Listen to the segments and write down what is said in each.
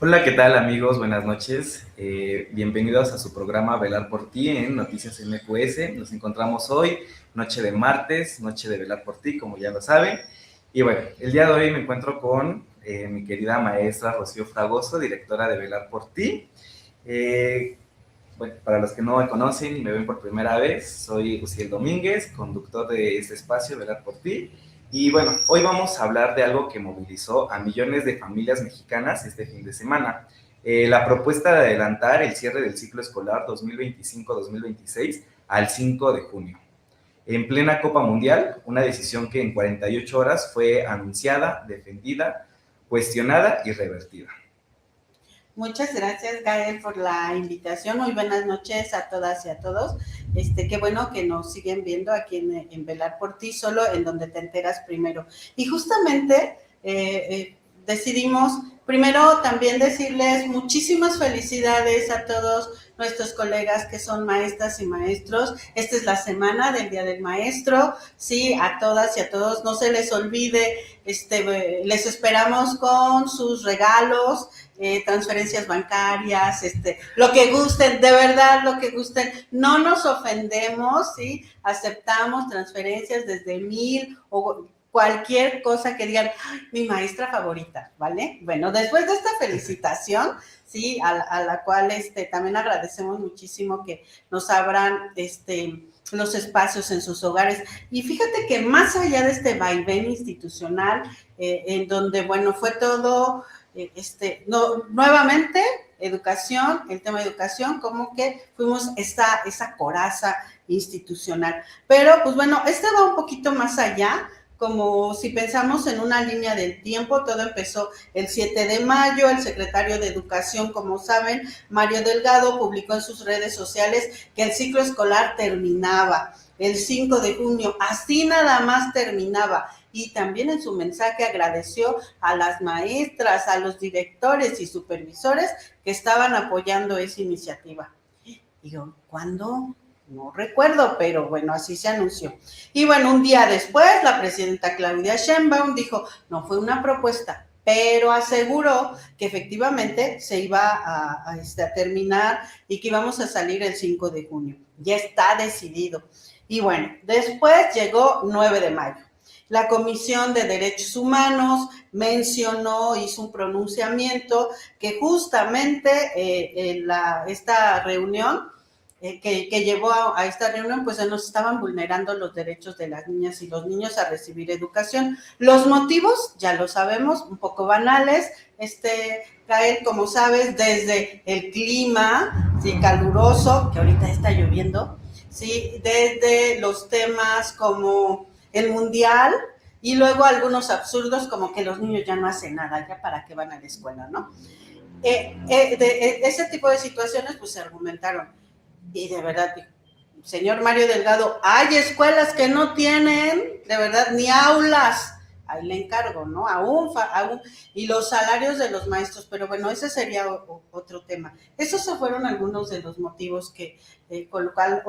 Hola, ¿qué tal amigos? Buenas noches. Bienvenidos a su programa Velar por Ti en Noticias MQS. Nos encontramos hoy, noche de martes, noche de Velar por Ti, como ya lo saben. Y bueno, el día de hoy me encuentro con mi querida maestra Rocío Fragoso, directora de Velar por Ti. Bueno, para los que no me conocen y me ven por primera vez, soy Uciel Domínguez, conductor de este espacio Velar por Ti. Y bueno, hoy vamos a hablar de algo que movilizó a millones de familias mexicanas este fin de semana. La propuesta de adelantar el cierre del ciclo escolar 2025-2026 al 5 de junio. En plena Copa Mundial, una decisión que en 48 horas fue anunciada, defendida, cuestionada y revertida. Muchas gracias, Gael, por la invitación. Muy buenas noches a todas y a todos. Qué bueno que nos siguen viendo aquí en Velar por Ti, solo en donde te enteras primero. Y justamente decidimos primero también decirles muchísimas felicidades a todos nuestros colegas que son maestras y maestros. Esta es la semana del Día del Maestro. Sí, a todas y a todos, no se les olvide, les esperamos con sus regalos, transferencias bancarias, lo que gusten, de verdad, lo que gusten. No nos ofendemos, ¿sí? Aceptamos transferencias desde 1,000 o cualquier cosa que digan, mi maestra favorita, ¿vale? Bueno, después de esta felicitación, sí, a la cual también agradecemos muchísimo que nos abran los espacios en sus hogares. Y fíjate que más allá de este vaivén institucional, en donde, bueno, fue todo, nuevamente, educación, el tema de educación, como que fuimos esa coraza institucional. Pero, pues bueno, va un poquito más allá, como si pensamos en una línea del tiempo. Todo empezó el 7 de mayo, el secretario de Educación, como saben, Mario Delgado, publicó en sus redes sociales que el ciclo escolar terminaba el 5 de junio, así nada más terminaba. Y también en su mensaje agradeció a las maestras, a los directores y supervisores que estaban apoyando esa iniciativa. Digo, ¿cuándo? No recuerdo, pero bueno, así se anunció. Y bueno, un día después, la presidenta Claudia Sheinbaum dijo, no fue una propuesta, pero aseguró que efectivamente se iba a terminar y que íbamos a salir el 5 de junio. Ya está decidido. Y bueno, después llegó 9 de mayo. La Comisión de Derechos Humanos mencionó, hizo un pronunciamiento que justamente esta reunión que llevó a esta reunión, pues se nos estaban vulnerando los derechos de las niñas y los niños a recibir educación. Los motivos, ya lo sabemos, un poco banales, Gael, como sabes, desde el clima, sí, caluroso, que ahorita está lloviendo, sí, desde los temas como el mundial, y luego algunos absurdos como que los niños ya no hacen nada, ya para qué van a la escuela, ¿no? Ese tipo de situaciones pues se argumentaron. Y de verdad, señor Mario Delgado, hay escuelas que no tienen, de verdad, ni aulas. Ahí le encargo, ¿no? Aún, y los salarios de los maestros, pero bueno, ese sería otro tema. Esos fueron algunos de los motivos que, con lo cual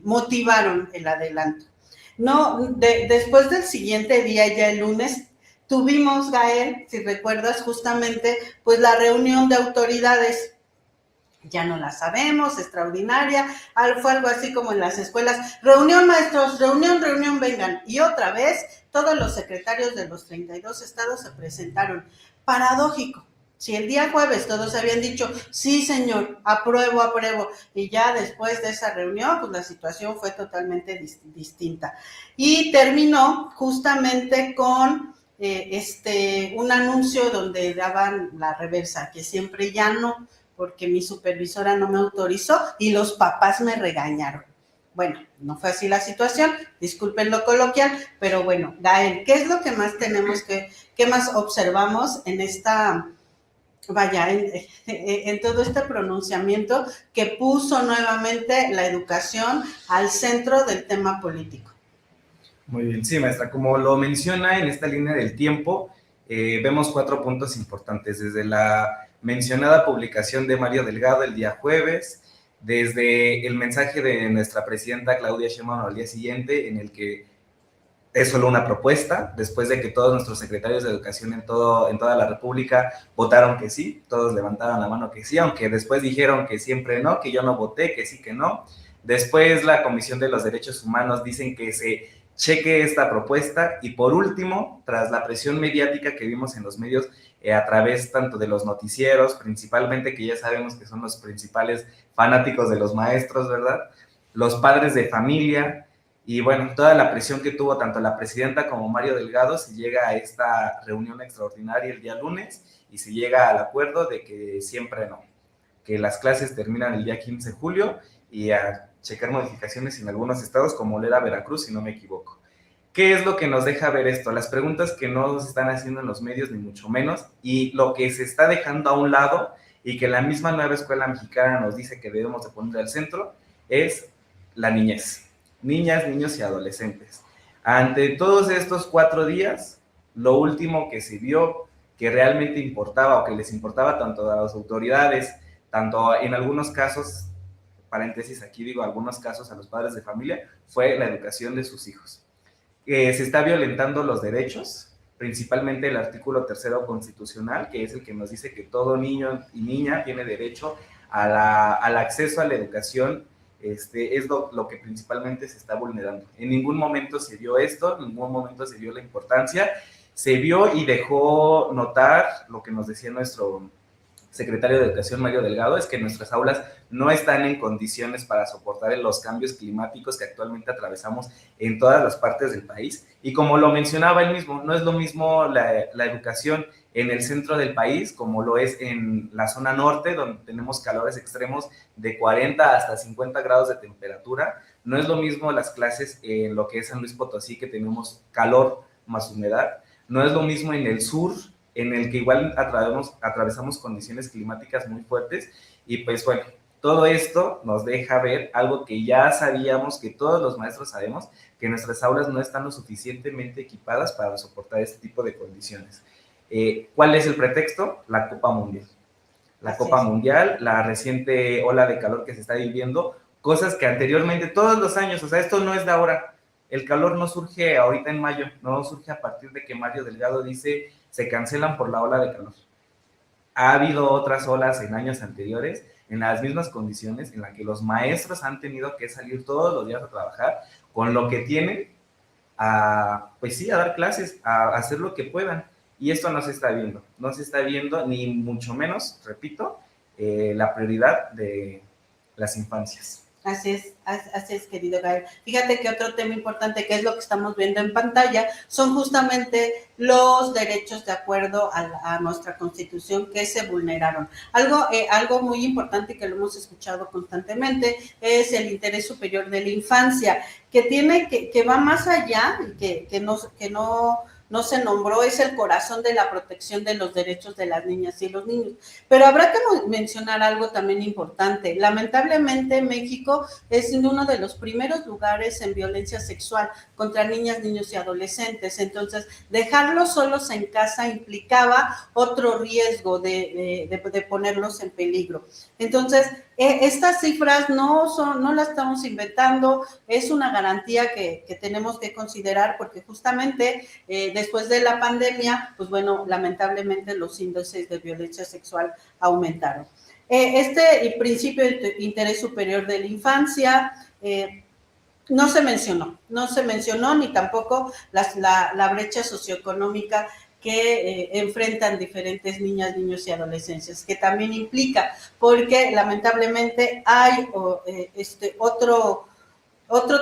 motivaron el adelanto. No, después del siguiente día, ya el lunes, tuvimos, Gael, si recuerdas justamente, pues la reunión de autoridades. Ya no la sabemos, extraordinaria, fue algo así como en las escuelas, reunión maestros, reunión, vengan, y otra vez todos los secretarios de los 32 estados se presentaron. Paradójico, si el día jueves todos habían dicho, sí señor, apruebo, y ya después de esa reunión, pues la situación fue totalmente distinta. Y terminó justamente con un anuncio donde daban la reversa, que siempre ya no, porque mi supervisora no me autorizó y los papás me regañaron. Bueno, no fue así la situación, disculpen lo coloquial, pero bueno, Gael, ¿qué es lo que más tenemos qué más observamos en en todo este pronunciamiento que puso nuevamente la educación al centro del tema político? Muy bien, sí, maestra. Como lo menciona en esta línea del tiempo, vemos 4 puntos importantes. Desde la mencionada publicación de Mario Delgado el día jueves, desde el mensaje de nuestra presidenta Claudia Sheinbaum al día siguiente, en el que es solo una propuesta, después de que todos nuestros secretarios de educación en toda la República votaron que sí, todos levantaron la mano que sí, aunque después dijeron que siempre no, que yo no voté, que sí, que no. Después la Comisión de los Derechos Humanos dicen que se cheque esta propuesta y por último, tras la presión mediática que vimos en los medios a través tanto de los noticieros, principalmente que ya sabemos que son los principales fanáticos de los maestros, ¿verdad? Los padres de familia, y bueno, toda la presión que tuvo tanto la presidenta como Mario Delgado, se llega a esta reunión extraordinaria el día lunes y se llega al acuerdo de que siempre no, que las clases terminan el día 15 de julio y a checar modificaciones en algunos estados como lo era Veracruz, si no me equivoco. ¿Qué es lo que nos deja ver esto? Las preguntas que no se están haciendo en los medios, ni mucho menos, y lo que se está dejando a un lado y que la misma nueva escuela mexicana nos dice que debemos de poner al centro, es la niñez. Niñas, niños y adolescentes. Ante todos estos 4 días, lo último que se vio que realmente importaba o que les importaba tanto a las autoridades, tanto en algunos casos, paréntesis aquí digo, algunos casos a los padres de familia, fue la educación de sus hijos. Se está violentando los derechos, principalmente el artículo 3º constitucional, que es el que nos dice que todo niño y niña tiene derecho al acceso a la educación. Es lo que principalmente se está vulnerando. En ningún momento se vio esto, en ningún momento se vio la importancia, se vio y dejó notar lo que nos decía nuestro secretario de Educación, Mario Delgado, es que nuestras aulas no están en condiciones para soportar los cambios climáticos que actualmente atravesamos en todas las partes del país. Y como lo mencionaba él mismo, no es lo mismo la educación en el centro del país como lo es en la zona norte, donde tenemos calores extremos de 40 hasta 50 grados de temperatura. No es lo mismo las clases en lo que es San Luis Potosí, que tenemos calor más humedad. No es lo mismo en el sur, en el que igual atravesamos condiciones climáticas muy fuertes. Y pues bueno, todo esto nos deja ver algo que ya sabíamos, que todos los maestros sabemos, que nuestras aulas no están lo suficientemente equipadas para soportar este tipo de condiciones. ¿Cuál es el pretexto? La Copa Mundial. La Copa Mundial, la reciente ola de calor que se está viviendo, cosas que anteriormente, todos los años, o sea, esto no es de ahora. El calor no surge ahorita en mayo, no surge a partir de que Mario Delgado dice se cancelan por la ola de calor. Ha habido otras olas en años anteriores en las mismas condiciones en las que los maestros han tenido que salir todos los días a trabajar con lo que tienen, pues sí, a dar clases, a hacer lo que puedan. Y esto no se está viendo ni mucho menos, repito, la prioridad de las infancias. Así es, querido Gael. Fíjate que otro tema importante, que es lo que estamos viendo en pantalla, son justamente los derechos de acuerdo a nuestra Constitución que se vulneraron. Algo muy importante que lo hemos escuchado constantemente es el interés superior de la infancia, que va más allá y que no se nombró, es el corazón de la protección de los derechos de las niñas y los niños. Pero habrá que mencionar algo también importante. Lamentablemente, México es uno de los primeros lugares en violencia sexual contra niñas, niños y adolescentes. Entonces, dejarlos solos en casa implicaba otro riesgo de ponerlos en peligro. Entonces, estas cifras no las estamos inventando, es una garantía que tenemos que considerar porque justamente después de la pandemia, pues bueno, lamentablemente los índices de violencia sexual aumentaron. Este principio de interés superior de la infancia no se mencionó ni tampoco la brecha socioeconómica que enfrentan diferentes niñas, niños y adolescencias, que también implica, porque lamentablemente hay otro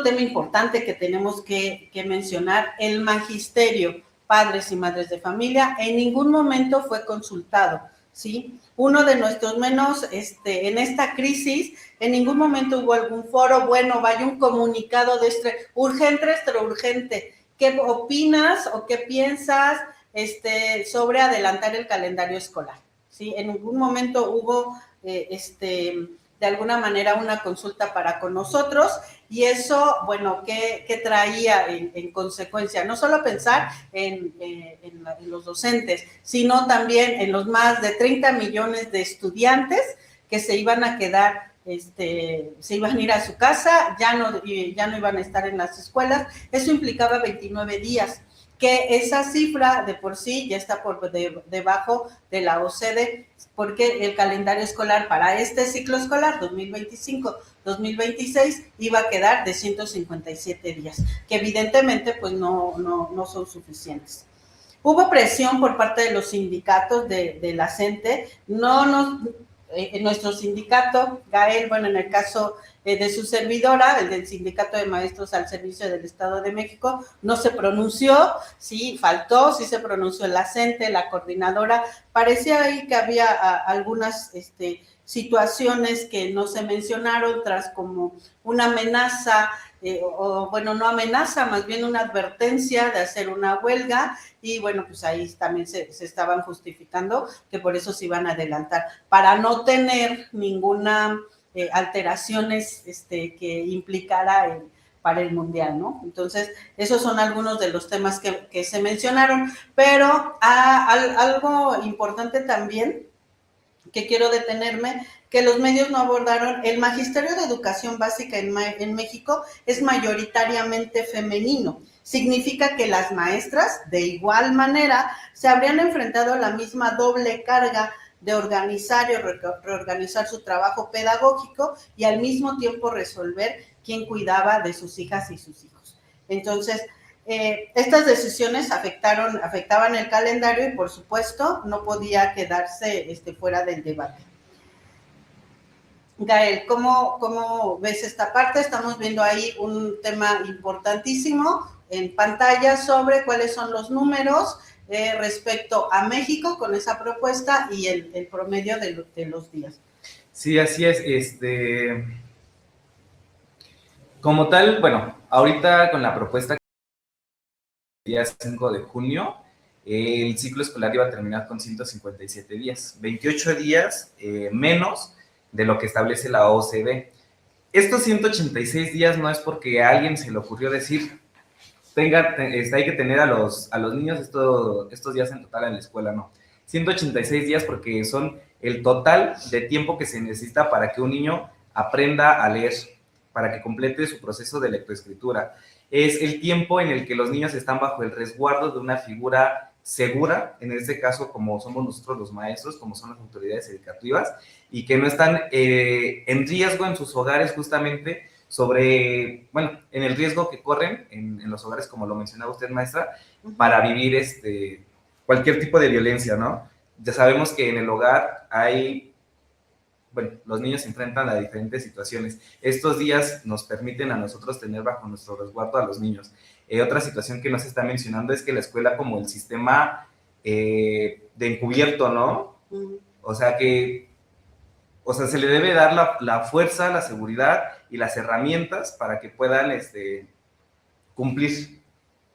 tema importante que tenemos que mencionar, el magisterio, padres y madres de familia, en ningún momento fue consultado, ¿sí? Uno de nuestros menos, en esta crisis, en ningún momento hubo algún foro, bueno, vaya un comunicado de urgente, ¿qué opinas o qué piensas sobre adelantar el calendario escolar? ¿Sí? En ningún momento hubo, de alguna manera, una consulta para con nosotros, y eso, bueno, ¿qué traía en consecuencia? No solo pensar en los docentes, sino también en los más de 30 millones de estudiantes que se iban a quedar se iban a ir a su casa, ya no iban a estar en las escuelas. Eso implicaba 29 días, que esa cifra de por sí ya está por debajo de la OCDE, porque el calendario escolar para este ciclo escolar 2025-2026 iba a quedar de 157 días, que evidentemente pues no son suficientes. Hubo presión por parte de los sindicatos de la CENTE, nuestro sindicato, Gael, bueno, en el caso de su servidora, el del Sindicato de Maestros al Servicio del Estado de México, no se pronunció, sí, faltó, sí se pronunció la CENTE, la coordinadora. Parecía ahí que había algunas situaciones que no se mencionaron, tras como una amenaza, no amenaza, más bien una advertencia de hacer una huelga, y bueno, pues ahí también se estaban justificando que por eso se iban a adelantar, para no tener ninguna alteraciones que implicara para el Mundial, ¿no? Entonces, esos son algunos de los temas que se mencionaron, pero algo importante también que quiero detenerme, que los medios no abordaron. El Magisterio de Educación Básica en México es mayoritariamente femenino. Significa que las maestras, de igual manera, se habrían enfrentado a la misma doble carga de organizar y reorganizar su trabajo pedagógico y al mismo tiempo resolver quién cuidaba de sus hijas y sus hijos. Entonces, estas decisiones afectaban el calendario y, por supuesto, no podía quedarse fuera del debate. Gael, ¿cómo ves esta parte? Estamos viendo ahí un tema importantísimo en pantalla sobre cuáles son los números respecto a México con esa propuesta y el promedio de los días. Sí, así es. Como tal, bueno, ahorita con la propuesta día 5 de junio, el ciclo escolar iba a terminar con 157 días, 28 días menos de lo que establece la OCDE. Estos 186 días no es porque a alguien se le ocurrió decir, hay que tener a los niños estos días en total en la escuela, no. 186 días porque son el total de tiempo que se necesita para que un niño aprenda a leer, para que complete su proceso de lectoescritura. Es el tiempo en el que los niños están bajo el resguardo de una figura segura, en este caso como somos nosotros los maestros, como son las autoridades educativas, y que no están en riesgo en sus hogares justamente en el riesgo que corren en los hogares, como lo mencionaba usted, maestra, para vivir cualquier tipo de violencia, ¿no? Ya sabemos que en el hogar los niños se enfrentan a diferentes situaciones. Estos días nos permiten a nosotros tener bajo nuestro resguardo a los niños. Otra situación que no se está mencionando es que la escuela, como el sistema de encubierto, ¿no? O sea, se le debe dar la fuerza, la seguridad y las herramientas para que puedan cumplir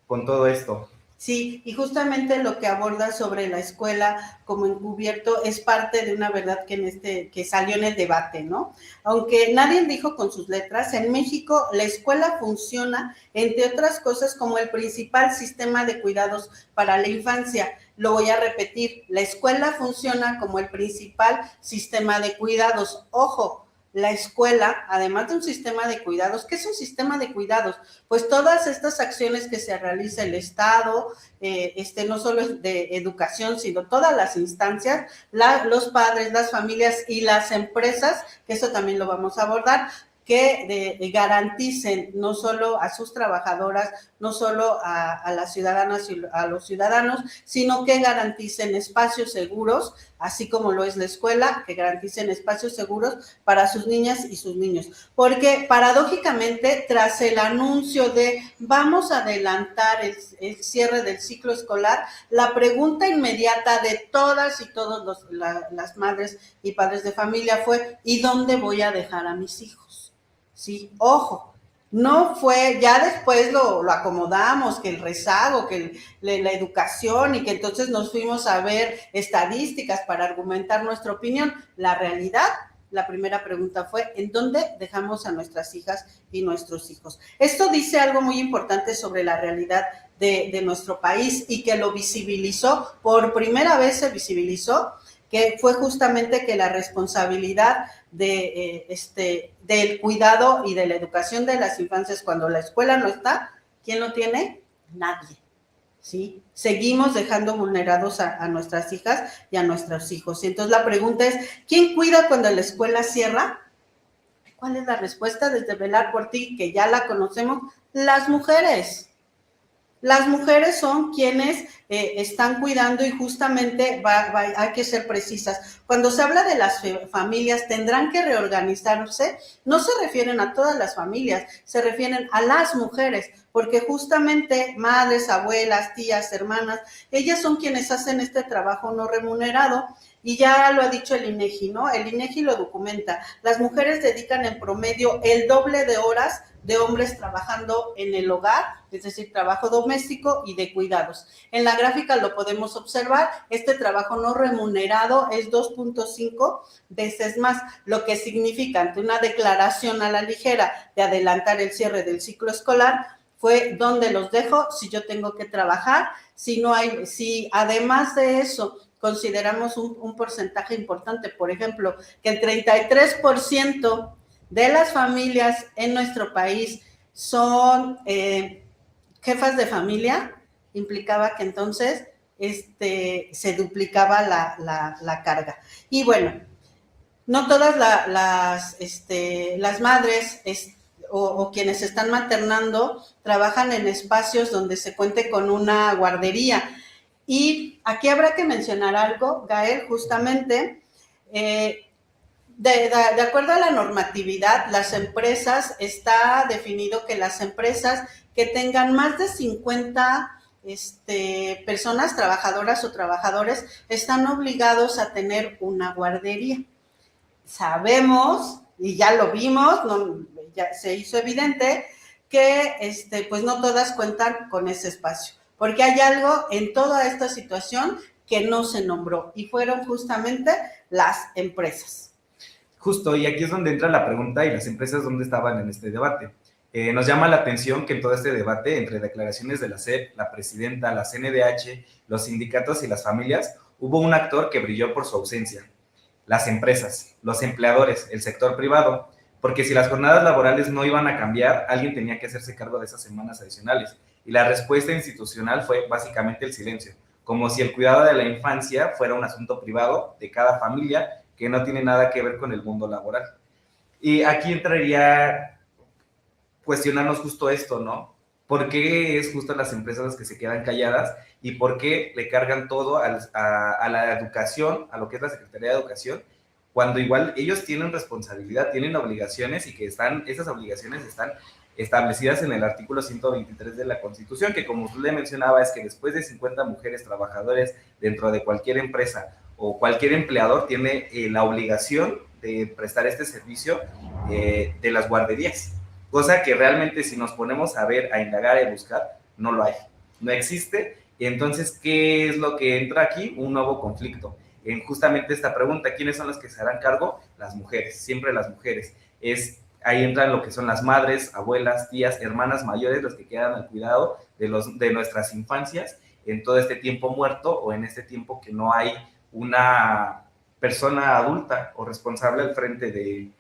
con todo esto. Sí, y justamente lo que aborda sobre la escuela como encubierto es parte de una verdad que salió en el debate, ¿no? Aunque nadie dijo con sus letras, en México la escuela funciona, entre otras cosas, como el principal sistema de cuidados para la infancia. Lo voy a repetir, la escuela funciona como el principal sistema de cuidados. Ojo, la escuela, además de un sistema de cuidados. ¿Qué es un sistema de cuidados? Pues todas estas acciones que se realiza el Estado, no solo de educación, sino todas las instancias, los padres, las familias y las empresas, que eso también lo vamos a abordar, que garanticen no solo a sus trabajadoras, no solo a las ciudadanas y a los ciudadanos, sino que garanticen espacios seguros, así como lo es la escuela, que garanticen espacios seguros para sus niñas y sus niños. Porque paradójicamente, tras el anuncio de vamos a adelantar el cierre del ciclo escolar, la pregunta inmediata de todas y todos las madres y padres de familia fue, ¿y dónde voy a dejar a mis hijos? Sí, ojo, no fue, ya después lo acomodamos, que el rezago, que la educación, y que entonces nos fuimos a ver estadísticas para argumentar nuestra opinión. La realidad, la primera pregunta fue, ¿en dónde dejamos a nuestras hijas y nuestros hijos? Esto dice algo muy importante sobre la realidad de nuestro país, y que lo visibilizó, por primera vez se visibilizó, que fue justamente que la responsabilidad del cuidado y de la educación de las infancias cuando la escuela no está. ¿Quién lo tiene? Nadie. ¿Sí? Seguimos dejando vulnerados a nuestras hijas y a nuestros hijos. Y entonces la pregunta es, ¿quién cuida cuando la escuela cierra? ¿Cuál es la respuesta? Desde Velar por Ti, que ya la conocemos, las mujeres. Las mujeres son quienes están cuidando y justamente hay que ser precisas. Cuando se habla de las familias, tendrán que reorganizarse, no se refieren a todas las familias, se refieren a las mujeres, porque justamente madres, abuelas, tías, hermanas, ellas son quienes hacen este trabajo no remunerado. Y ya lo ha dicho el INEGI, ¿no? El INEGI lo documenta. Las mujeres dedican en promedio el doble de horas de hombres trabajando en el hogar, es decir, trabajo doméstico y de cuidados. En la gráfica lo podemos observar, este trabajo no remunerado es 2.5 veces más, lo que significa ante una declaración a la ligera de adelantar el cierre del ciclo escolar, fue dónde los dejo, si yo tengo que trabajar, si además de eso consideramos un porcentaje importante, por ejemplo, que el 33% de las familias en nuestro país son jefas de familia, implicaba que entonces se duplicaba la carga. Y bueno, no todas las madres o quienes están maternando trabajan en espacios donde se cuente con una guardería. Y aquí habrá que mencionar algo, Gael, justamente, de acuerdo a la normatividad, las empresas, está definido que las empresas que tengan más de 50 personas, trabajadoras o trabajadores, están obligados a tener una guardería. Sabemos, y ya lo vimos, ya se hizo evidente, que pues no todas cuentan con ese espacio, porque hay algo en toda esta situación que no se nombró, y fueron justamente las empresas. Justo, y aquí es donde entra la pregunta, ¿y las empresas dónde estaban en este debate? Nos llama la atención que en todo este debate, entre declaraciones de la SEP, la presidenta, la CNDH, los sindicatos y las familias, hubo un actor que brilló por su ausencia: las empresas, los empleadores, el sector privado, porque si las jornadas laborales no iban a cambiar, alguien tenía que hacerse cargo de esas semanas adicionales. Y la respuesta institucional fue básicamente el silencio, como si el cuidado de la infancia fuera un asunto privado de cada familia que no tiene nada que ver con el mundo laboral. Y aquí entraría cuestionarnos justo esto, ¿no? ¿Por qué es justo las empresas las que se quedan calladas y por qué le cargan todo a la educación, a lo que es la Secretaría de Educación, cuando igual ellos tienen responsabilidad, tienen obligaciones y que esas obligaciones están establecidas en el artículo 123 de la Constitución, que como usted le mencionaba, es que después de 50 mujeres trabajadores dentro de cualquier empresa o cualquier empleador tiene la obligación de prestar este servicio de las guarderías, cosa que realmente si nos ponemos a ver, a indagar y a buscar, no lo hay, no existe. Y entonces, ¿qué es lo que entra aquí? Un nuevo conflicto en justamente esta pregunta: ¿quiénes son las que se harán cargo? Las mujeres, siempre las mujeres. Ahí entran lo que son las madres, abuelas, tías, hermanas mayores, los que quedan al cuidado de nuestras infancias en todo este tiempo muerto o en este tiempo que no hay una persona adulta o responsable al frente de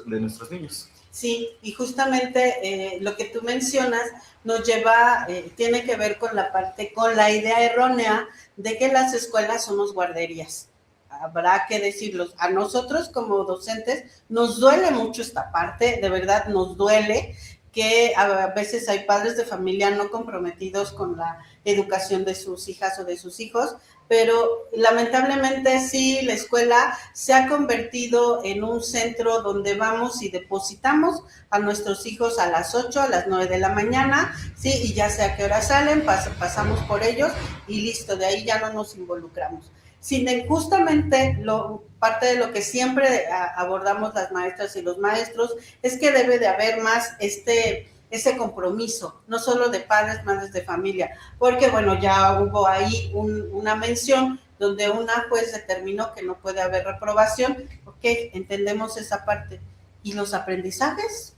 nuestros niños. Sí, y justamente lo que tú mencionas nos lleva, tiene que ver con la idea errónea de que las escuelas somos guarderías. Habrá que decirlo, a nosotros como docentes nos duele mucho esta parte, de verdad nos duele que a veces hay padres de familia no comprometidos con la educación de sus hijas o de sus hijos, pero lamentablemente sí, la escuela se ha convertido en un centro donde vamos y depositamos a nuestros hijos a las 8, a las 9 de la mañana, sí, y ya sé a qué hora salen, pasamos por ellos y listo, de ahí ya no nos involucramos. Justamente parte de lo que siempre abordamos las maestras y los maestros es que debe de haber más ese compromiso, no solo de padres, madres de familia, porque bueno, ya hubo ahí una mención donde una juez determinó que no puede haber reprobación. Ok, entendemos esa parte. ¿Y los aprendizajes,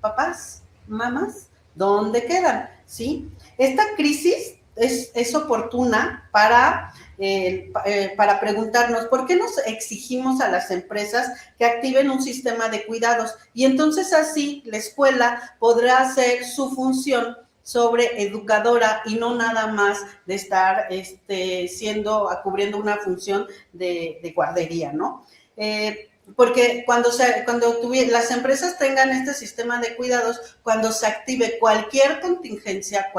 papás, mamás, dónde quedan? ¿Sí? Esta crisis es oportuna para para preguntarnos por qué nos exigimos a las empresas que activen un sistema de cuidados, y entonces así la escuela podrá hacer su función sobre educadora y no nada más de estar cubriendo una función de guardería, ¿no? Porque cuando las empresas tengan este sistema de cuidados, cuando se active cualquier contingencia,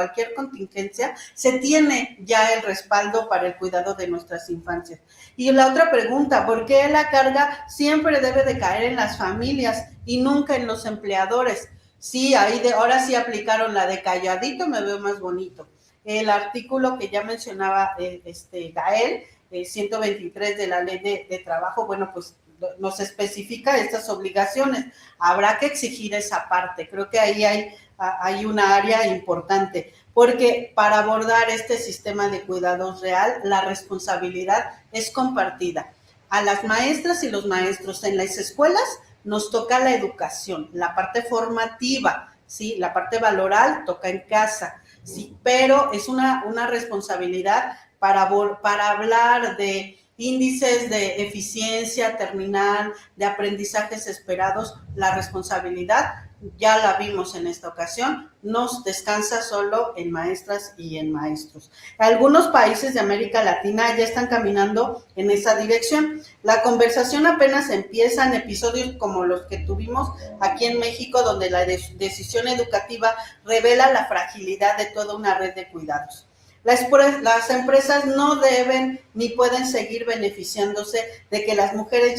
se tiene ya el respaldo para el cuidado de nuestras infancias. Y la otra pregunta, ¿por qué la carga siempre debe de caer en las familias y nunca en los empleadores? Sí, ahora sí aplicaron la de calladito, me veo más bonito. El artículo que ya mencionaba Gael, 123 de la Ley de Trabajo, bueno, pues nos especifica estas obligaciones. Habrá que exigir esa parte. Creo que ahí hay una área importante, porque para abordar este sistema de cuidados real, la responsabilidad es compartida. A las maestras y los maestros en las escuelas nos toca la educación, la parte formativa, ¿sí? La parte valoral toca en casa, ¿sí? Pero es una responsabilidad para hablar de índices de eficiencia terminal, de aprendizajes esperados. La responsabilidad, ya la vimos en esta ocasión, nos descansa solo en maestras y en maestros. Algunos países de América Latina ya están caminando en esa dirección. La conversación apenas empieza en episodios como los que tuvimos aquí en México, donde la decisión educativa revela la fragilidad de toda una red de cuidados. Las empresas no deben ni pueden seguir beneficiándose de que las mujeres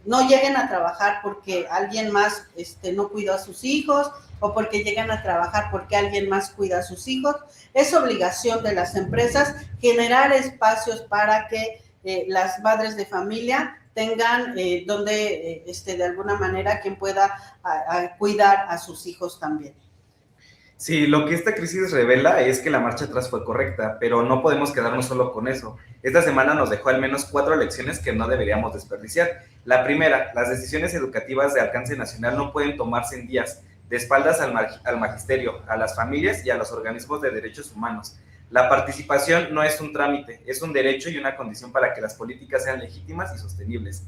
no lleguen a trabajar porque alguien más no cuidó a sus hijos, o porque llegan a trabajar porque alguien más cuida a sus hijos. Es obligación de las empresas generar espacios para que las madres de familia tengan donde de alguna manera quien pueda cuidar a sus hijos también. Sí, lo que esta crisis revela es que la marcha atrás fue correcta, pero no podemos quedarnos solo con eso. Esta semana nos dejó al menos 4 lecciones que no deberíamos desperdiciar. La primera, las decisiones educativas de alcance nacional no pueden tomarse en días, de espaldas al magisterio, a las familias y a los organismos de derechos humanos. La participación no es un trámite, es un derecho y una condición para que las políticas sean legítimas y sostenibles.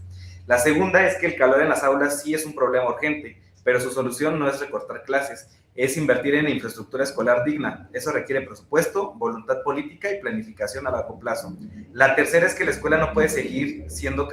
La segunda es que el calor en las aulas sí es un problema urgente, pero su solución no es recortar clases, es invertir en infraestructura escolar digna. Eso requiere presupuesto, voluntad política y planificación a largo plazo. La tercera es que la escuela no puede seguir haciéndose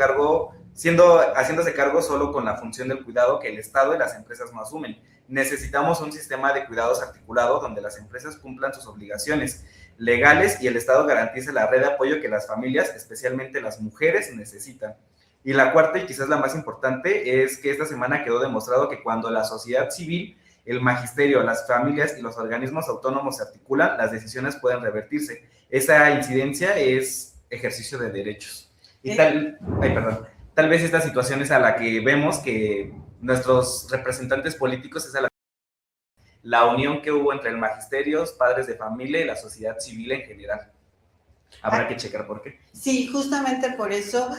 cargo solo con la función del cuidado que el Estado y las empresas no asumen. Necesitamos un sistema de cuidados articulado donde las empresas cumplan sus obligaciones legales y el Estado garantice la red de apoyo que las familias, especialmente las mujeres, necesitan. Y la cuarta, y quizás la más importante, es que esta semana quedó demostrado que cuando la sociedad civil, el magisterio, las familias y los organismos autónomos se articulan, las decisiones pueden revertirse. Esa incidencia es ejercicio de derechos. Y tal vez esta situación es a la que vemos que nuestros representantes políticos es a la unión que hubo entre el magisterio, padres de familia y la sociedad civil en general. Habrá que checar por qué. Sí, justamente por eso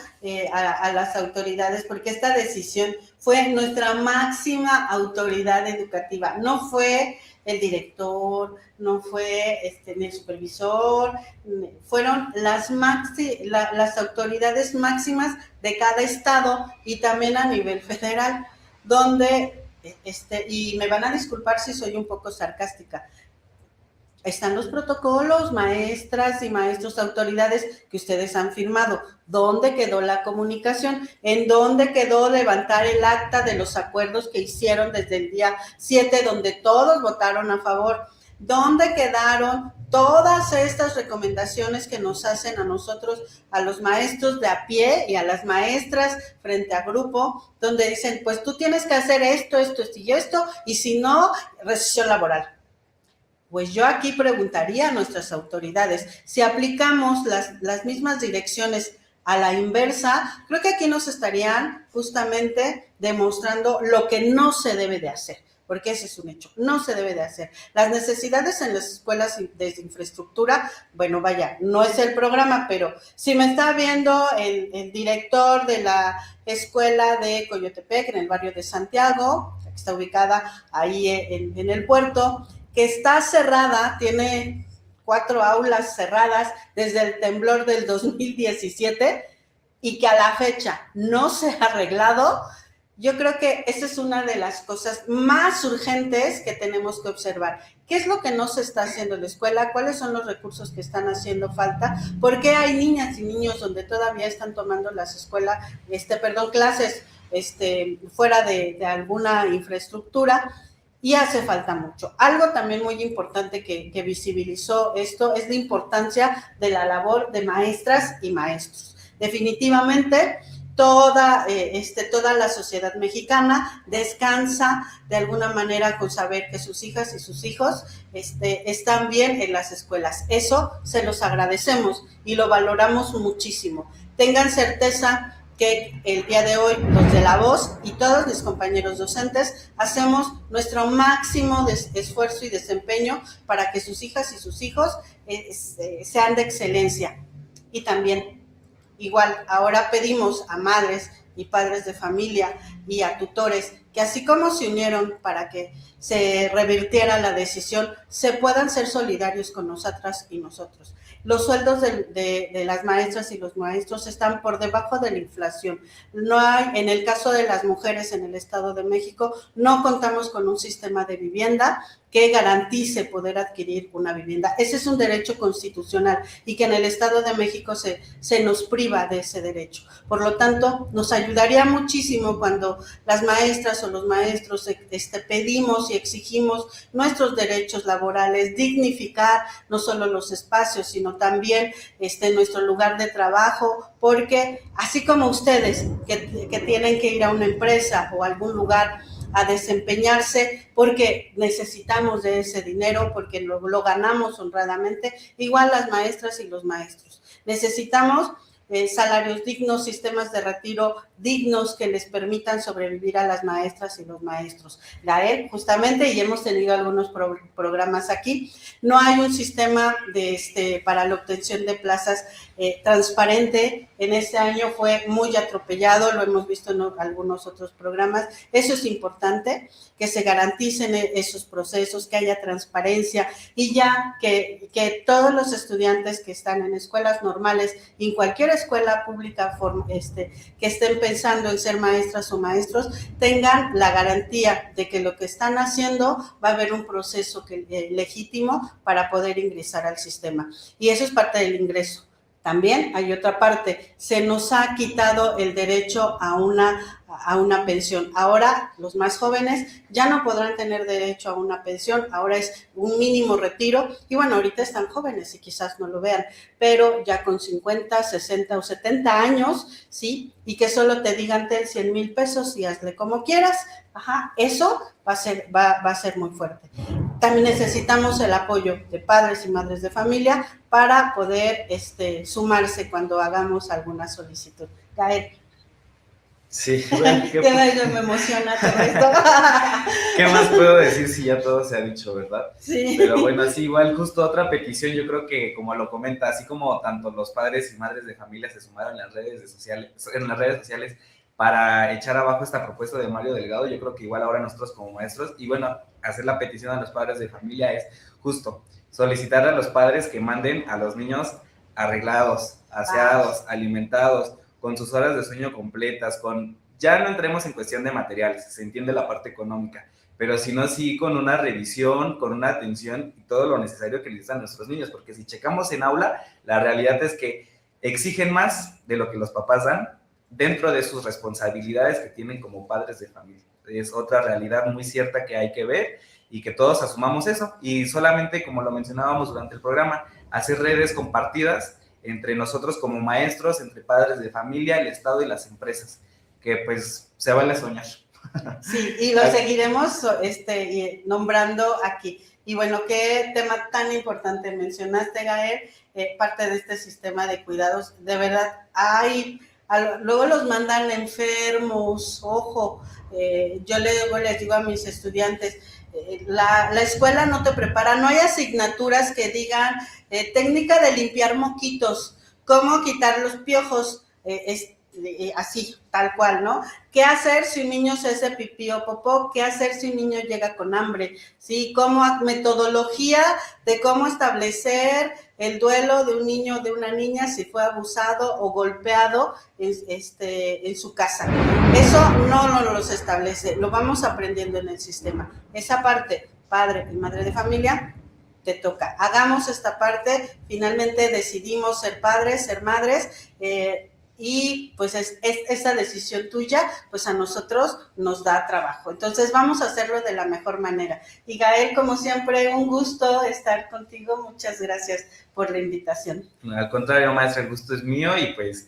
a las autoridades, porque esta decisión fue nuestra máxima autoridad educativa, no fue el director, no fue ni el supervisor, fueron las autoridades máximas de cada estado y también a nivel federal, donde, y me van a disculpar si soy un poco sarcástica, están los protocolos, maestras y maestros, autoridades que ustedes han firmado. ¿Dónde quedó la comunicación? ¿En dónde quedó levantar el acta de los acuerdos que hicieron desde el día 7, donde todos votaron a favor? ¿Dónde quedaron todas estas recomendaciones que nos hacen a nosotros, a los maestros de a pie y a las maestras frente a grupo, donde dicen, pues tú tienes que hacer esto y si no, rescisión laboral? Pues yo aquí preguntaría a nuestras autoridades, si aplicamos las mismas direcciones a la inversa, creo que aquí nos estarían justamente demostrando lo que no se debe de hacer, porque ese es un hecho, no se debe de hacer. Las necesidades en las escuelas de infraestructura, bueno, vaya, no es el programa, pero si me está viendo el director de la escuela de Coyotepec, en el barrio de Santiago, que está ubicada ahí en el puerto, que está cerrada, tiene 4 aulas cerradas desde el temblor del 2017 y que a la fecha no se ha arreglado, yo creo que esa es una de las cosas más urgentes que tenemos que observar. ¿Qué es lo que no se está haciendo en la escuela? ¿Cuáles son los recursos que están haciendo falta? ¿Por qué hay niñas y niños donde todavía están tomando las escuelas, clases fuera de alguna infraestructura? Y hace falta mucho. Algo también muy importante que visibilizó esto es la importancia de la labor de maestras y maestros. Definitivamente, toda la sociedad mexicana descansa de alguna manera con saber que sus hijas y sus hijos están bien en las escuelas. Eso se los agradecemos y lo valoramos muchísimo. Tengan certeza que el día de hoy los de La Voz y todos mis compañeros docentes hacemos nuestro máximo de esfuerzo y desempeño para que sus hijas y sus hijos sean de excelencia. Y también, igual, ahora pedimos a madres y padres de familia y a tutores que así como se unieron para que se revirtiera la decisión, se puedan ser solidarios con nosotras y nosotros. Los sueldos de las maestras y los maestros están por debajo de la inflación. No hay, en el caso de las mujeres en el Estado de México, no contamos con un sistema de vivienda que garantice poder adquirir una vivienda. Ese es un derecho constitucional y que en el Estado de México se nos priva de ese derecho. Por lo tanto, nos ayudaría muchísimo cuando las maestras o los maestros pedimos y exigimos nuestros derechos laborales, dignificar no solo los espacios, sino también nuestro lugar de trabajo, porque así como ustedes que tienen que ir a una empresa o a algún lugar a desempeñarse porque necesitamos de ese dinero, porque lo ganamos honradamente, igual las maestras y los maestros. Necesitamos salarios dignos, sistemas de retiro dignos que les permitan sobrevivir a las maestras y los maestros. Gael, justamente, y hemos tenido algunos programas aquí, no hay un sistema para la obtención de plazas transparente. En este año fue muy atropellado, lo hemos visto en algunos otros programas. Eso es importante, que se garanticen esos procesos, que haya transparencia y ya que todos los estudiantes que están en escuelas normales y en cualquier escuela pública que estén pensando en ser maestras o maestros tengan la garantía de que lo que están haciendo va a haber un proceso legítimo para poder ingresar al sistema. Y eso es parte del ingreso. También hay otra parte, se nos ha quitado el derecho a una pensión. Ahora los más jóvenes ya no podrán tener derecho a una pensión, ahora es un mínimo retiro y bueno, ahorita están jóvenes y quizás no lo vean, pero ya con 50, 60 o 70 años, ¿sí? Y que solo te digan ten 100,000 pesos y hazle como quieras, eso va a ser muy fuerte. También necesitamos el apoyo de padres y madres de familia para poder sumarse cuando hagamos alguna solicitud. Gael. Sí, bueno, me emociona todo esto. ¿Qué más puedo decir si ya todo se ha dicho, verdad? Sí. Pero bueno, así igual justo otra petición, yo creo que como lo comenta, así como tanto los padres y madres de familia se sumaron en las redes sociales para echar abajo esta propuesta de Mario Delgado, yo creo que igual ahora nosotros como maestros, y bueno, hacer la petición a los padres de familia es justo solicitar a los padres que manden a los niños arreglados, aseados, alimentados, con sus horas de sueño completas, ya no entremos en cuestión de materiales, se entiende la parte económica, pero sino sí con una revisión, con una atención y todo lo necesario que necesitan nuestros niños, porque si checamos en aula, la realidad es que exigen más de lo que los papás dan dentro de sus responsabilidades que tienen como padres de familia. Es otra realidad muy cierta que hay que ver y que todos asumamos eso, y solamente, como lo mencionábamos durante el programa, hacer redes compartidas entre nosotros como maestros, entre padres de familia, el Estado y las empresas, que pues se vale soñar. Sí, y lo seguiremos nombrando aquí. Y bueno, qué tema tan importante mencionaste, Gael, parte de este sistema de cuidados. De verdad, luego los mandan enfermos, ojo, yo luego les digo a mis estudiantes, la escuela no te prepara, no hay asignaturas que digan técnica de limpiar moquitos, cómo quitar los piojos, así, tal cual, ¿no? ¿Qué hacer si un niño se hace pipí o popó? ¿Qué hacer si un niño llega con hambre? ¿Sí? ¿Cómo metodología de cómo establecer el duelo de un niño o de una niña si fue abusado o golpeado en su casa? Eso no lo establece, lo vamos aprendiendo en el sistema. Esa parte, padre y madre de familia, te toca. Hagamos esta parte, finalmente decidimos ser padres, ser madres, y pues es esa decisión tuya, pues a nosotros nos da trabajo. Entonces vamos a hacerlo de la mejor manera. Y Gael, como siempre, un gusto estar contigo. Muchas gracias por la invitación. Al contrario, maestra, el gusto es mío y pues,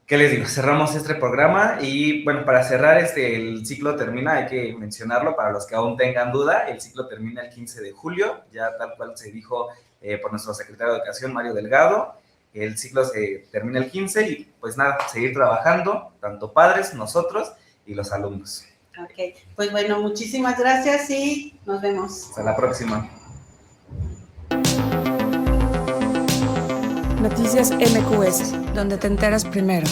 ¿qué les digo? Cerramos este programa y bueno, para cerrar, el ciclo termina, hay que mencionarlo para los que aún tengan duda, el ciclo termina el 15 de julio, ya tal cual se dijo por nuestro secretario de Educación, Mario Delgado. El ciclo se termina el 15 y pues nada, seguir trabajando, tanto padres, nosotros y los alumnos. Ok, pues bueno, muchísimas gracias y nos vemos. Hasta la próxima. Noticias MQS, donde te enteras primero.